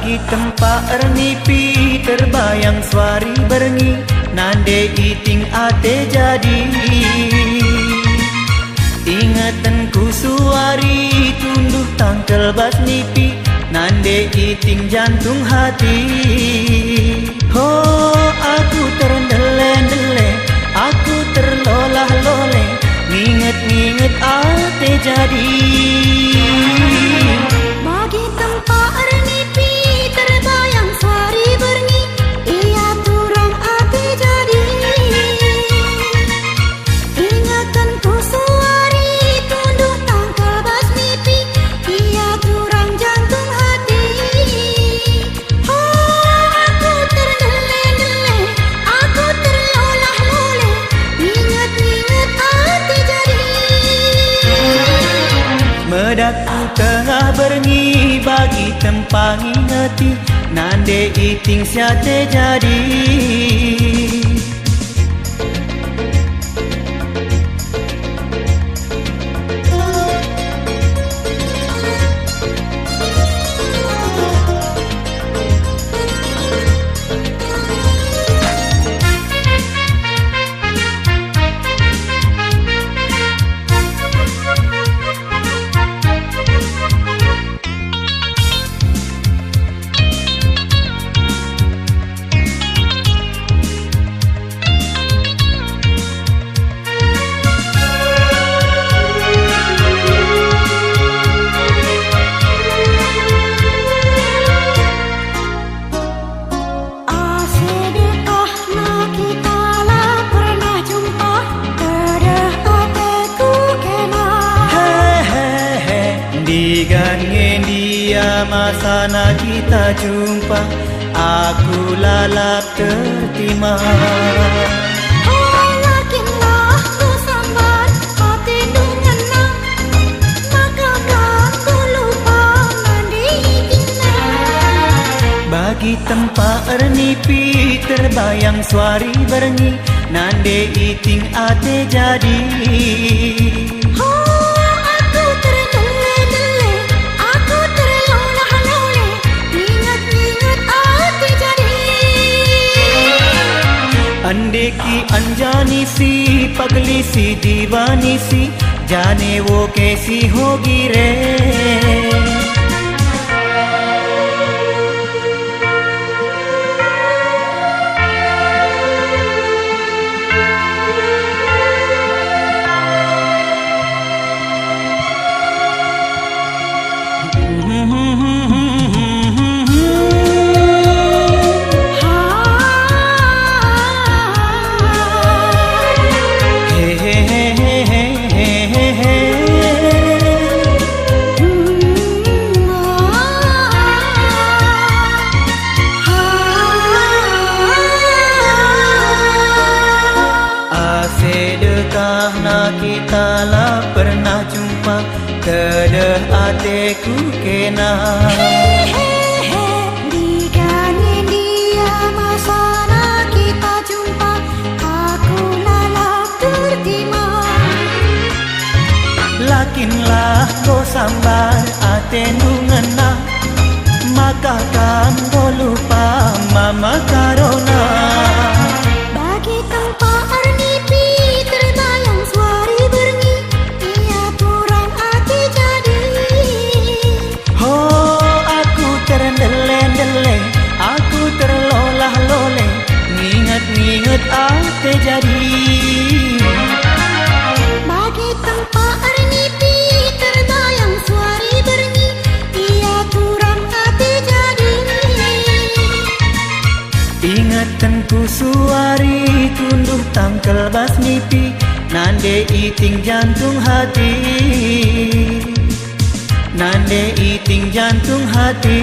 Bagi tempat ernipi terbayang suari berengi, nande iting ate jadi. Ingatanku suari tunduh tangkel bas nipi, nande iting jantung hati. Oh, aku terendele-dele, aku terlolah-loleh, nginget-nginget ate jadi. Bagi tempat ernipi terbayang suari berengi, ia turang ate jadi. Ingatanku suari tunduh tangkel bas nipi, ia turang jantung hati. Oh, aku terendele-dele, aku terlolah-loleh, nginget-nginget ate jadi. Medakku tengah berengi bagi tempat ngingeti, nande iting siate jadi. Digangen dia masana kita jumpa, aku lalap tertima. Oh, lakinlah ku sambar hati nungana, maka aku lupa mandi tingna. Bagi tempat ernipi terbayang suari berengi, nande iting ate jadi. अंडे की अनजानी सी पगली सी दीवानी सी, जाने वो कैसी होगी रे। Karena kita lah pernah jumpa, kedeh ateku kena. Digangen dia masana kita jumpa, aku lalap tertima. Lakinlah kau sambar ate nungena, maka kan kau lupa mama karona. Bagi tempat ernipi terbayang suari berengi, ia turang ate jadi. Oh, aku terendele-dele, aku terlolah-loleh, nginget-nginget ate jadi. Bagi tempat ernipi terbayang suari berengi, ia turang ate jadi. Ingatanku suari tunduh tangkel bas nipi, nande iting jantung hati, nande iting jantung hati.